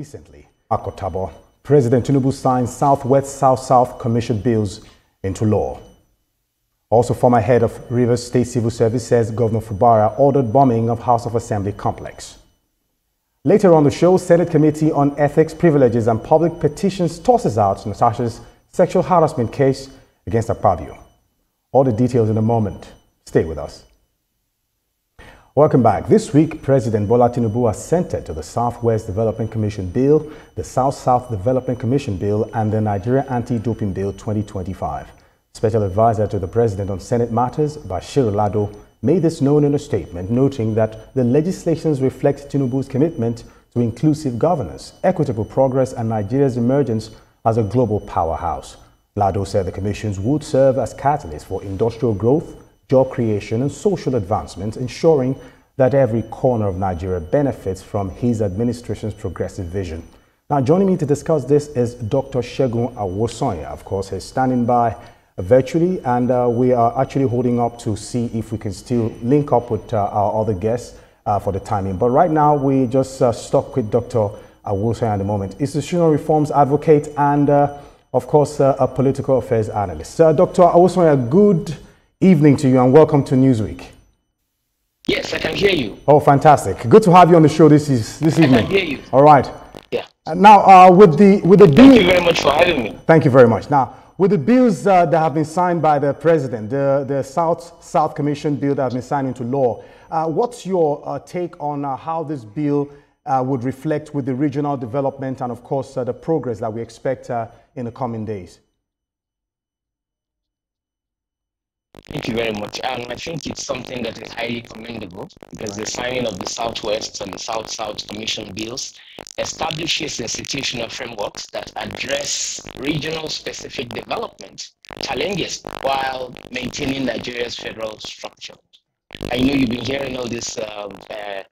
recently. Akotabo, President Tinubu signed Southwest South-South Commission bills into law. Also, former head of Rivers State Civil Service says Governor Fubara ordered bombing of House of Assembly complex. Later on the show, Senate Committee on Ethics, Privileges and Public Petitions tosses out Natasha's sexual harassment case against Akpabio. All the details in a moment. Stay with us. Welcome back. This week, President Bola Tinubu assented to the Southwest Development Commission Bill, the South-South Development Commission Bill, and the Nigeria Anti-Doping Bill 2025. Special Advisor to the President on Senate Matters, Bashir Lado, made this known in a statement, noting that the legislations reflect Tinubu's commitment to inclusive governance, equitable progress, and Nigeria's emergence as a global powerhouse. Lado said the commissions would serve as catalysts for industrial growth, job creation, and social advancement, ensuring that every corner of Nigeria benefits from his administration's progressive vision. Now, joining me to discuss this is Dr. Segun Awosonya. Of course, he's standing by virtually, and we are actually holding up to see if we can still link up with our other guests for the timing. But right now, we just stuck with Dr. Awosonya at the moment, institutional reforms advocate and, of course, a political affairs analyst. Dr. Awosonya, good evening to you and welcome to Newsweek. Yes, I can hear you. Oh, fantastic. Good to have you on the show this evening. I can hear you. All right. Yeah. Now, with the bill... Thank you very much for having me. Thank you very much. Now, with the bills that have been signed by the President, the South Commission bill that has been signed into law, what's your take on how this bill would reflect with the regional development and, of course, the progress that we expect in the coming days? Thank you very much. I think it's something that is highly commendable because the signing of the Southwest and the South-South Commission bills establishes institutional frameworks that address regional specific development challenges while maintaining Nigeria's federal structure. I know you've been hearing all this that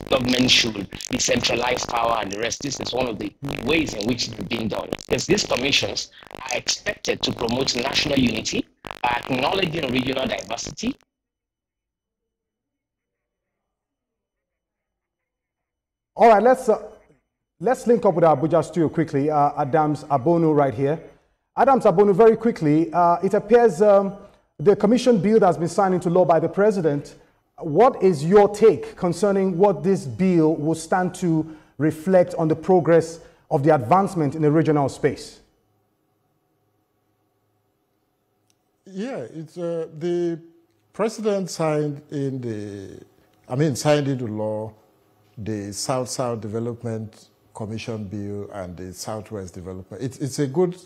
government should decentralize power and the rest. This is one of the ways in which it's being done. Because these commissions are expected to promote national unity by acknowledging regional diversity. All right, let's link up with our Abuja studio quickly. Adams Abonu right here. Adams Abonu, very quickly, it appears the commission bill that has been signed into law by the President. What is your take concerning what this bill will stand to reflect on the progress of the advancement in the regional space? Yeah, it's the President signed signed into law the South-South Development Commission bill and the Southwest Development. It's a good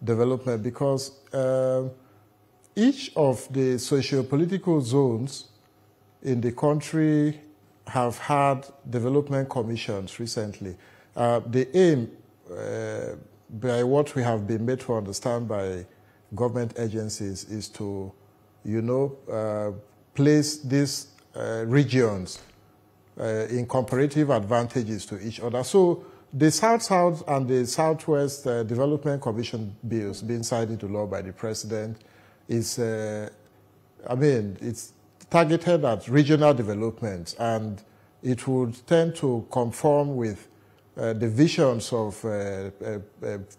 development because each of the socio-political zones in the country have had development commissions recently. The aim, by what we have been made to understand by government agencies, is to, place these regions in comparative advantages to each other. So the South-South and the Southwest Development Commission bills being signed into law by the President is, it's targeted at regional development, and it would tend to conform with the visions of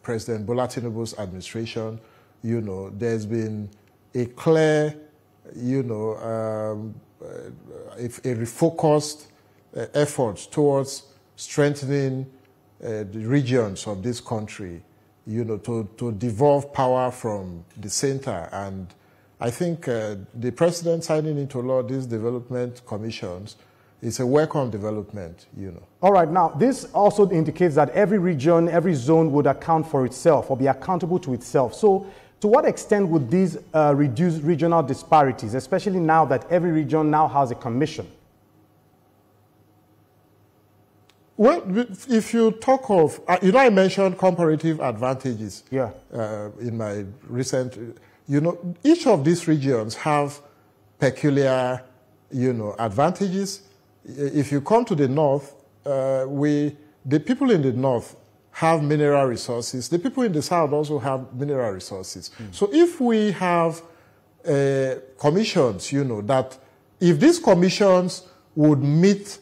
President Bola Tinubu's administration. There's been a clear, a refocused effort towards strengthening the regions of this country, to devolve power from the center. And I think the President signing into law these development commissions is a welcome development, All right, now this also indicates that every region, every zone would account for itself or be accountable to itself. So to what extent would these reduce regional disparities, especially now that every region now has a commission? Well, if you talk of, I mentioned comparative advantages. Yeah. In my recent, each of these regions have peculiar, advantages. If you come to the north, the people in the north have mineral resources. The people in the south also have mineral resources. So if we have commissions, that if these commissions would meet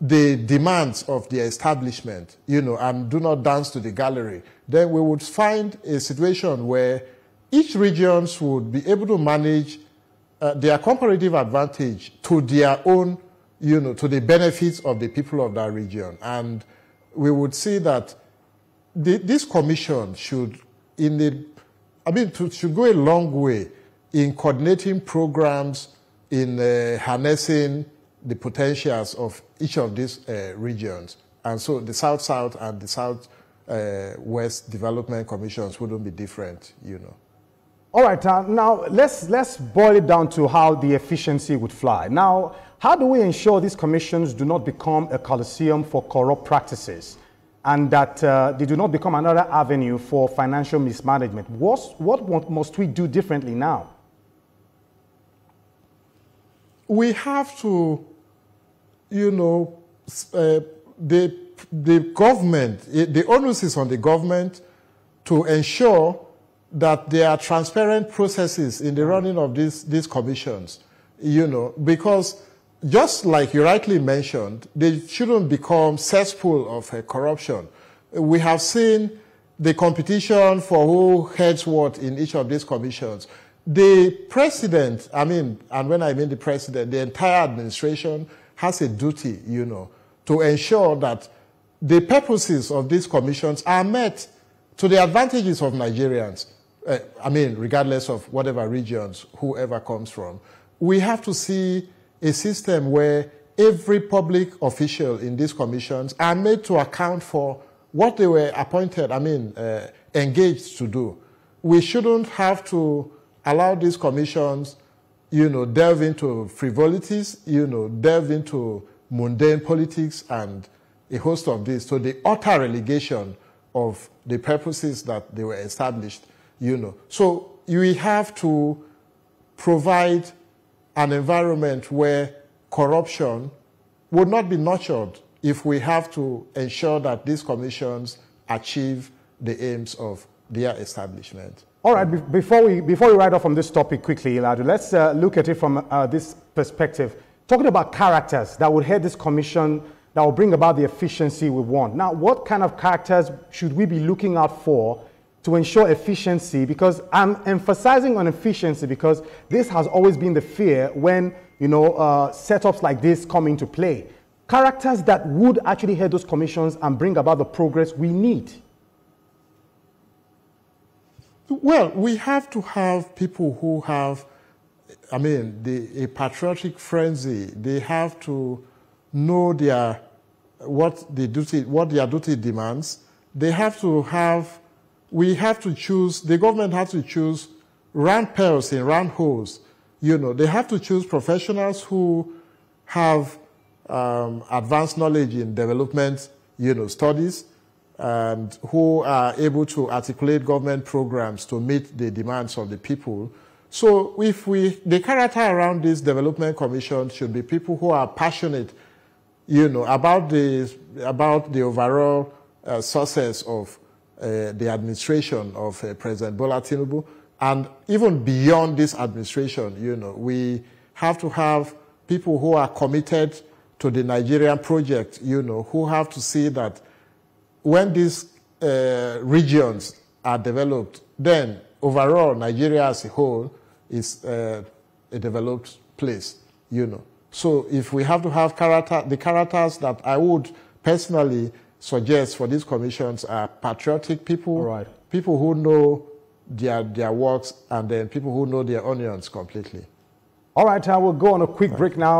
the demands of the establishment, and do not dance to the gallery, then we would find a situation where each regions would be able to manage their comparative advantage to their own, to the benefits of the people of that region. And we would see that this commission should, should go a long way in coordinating programs, in harnessing the potentials of each of these regions. And so the South-South and the South-West Development Commissions wouldn't be different, All right, now let's boil it down to how the efficiency would fly. Now, how do we ensure these commissions do not become a coliseum for corrupt practices and that they do not become another avenue for financial mismanagement? What must we do differently now? We have to, the government, the onus is on the government to ensure that there are transparent processes in the running of these commissions, because just like you rightly mentioned, they shouldn't become cesspool of corruption. We have seen the competition for who heads what in each of these commissions. The president, and when I mean the president, the entire administration has a duty, to ensure that the purposes of these commissions are met to the advantages of Nigerians. Regardless of whatever regions, whoever comes from. We have to see a system where every public official in these commissions are made to account for what they were appointed, engaged to do. We shouldn't have to allow these commissions, delve into frivolities, delve into mundane politics and a host of this, to the utter relegation of the purposes that they were established, So we have to provide an environment where corruption would not be nurtured if we have to ensure that these commissions achieve the aims of their establishment. All right, before we ride off from this topic quickly, Eladu, let's look at it from this perspective. Talking about characters that would head this commission that will bring about the efficiency we want. Now, what kind of characters should we be looking out for to ensure efficiency? Because I'm emphasizing on efficiency because this has always been the fear when, setups like this come into play. Characters that would actually head those commissions and bring about the progress we need. Well, we have to have people who have, a patriotic frenzy. They have to know what their duty demands. They have to have, the government has to choose round pearls in round holes. They have to choose professionals who have advanced knowledge in development, studies, and who are able to articulate government programs to meet the demands of the people. So the character around this development commission should be people who are passionate, about the overall success of the administration of President Bola Tinubu. And even beyond this administration, we have to have people who are committed to the Nigerian project, who have to see that when these regions are developed, then overall Nigeria as a whole is a developed place, So if we have to have the characters that I would personally suggest for these commissions are patriotic people, right, people who know their works, and then people who know their onions completely. All right, I will go on a quick break now.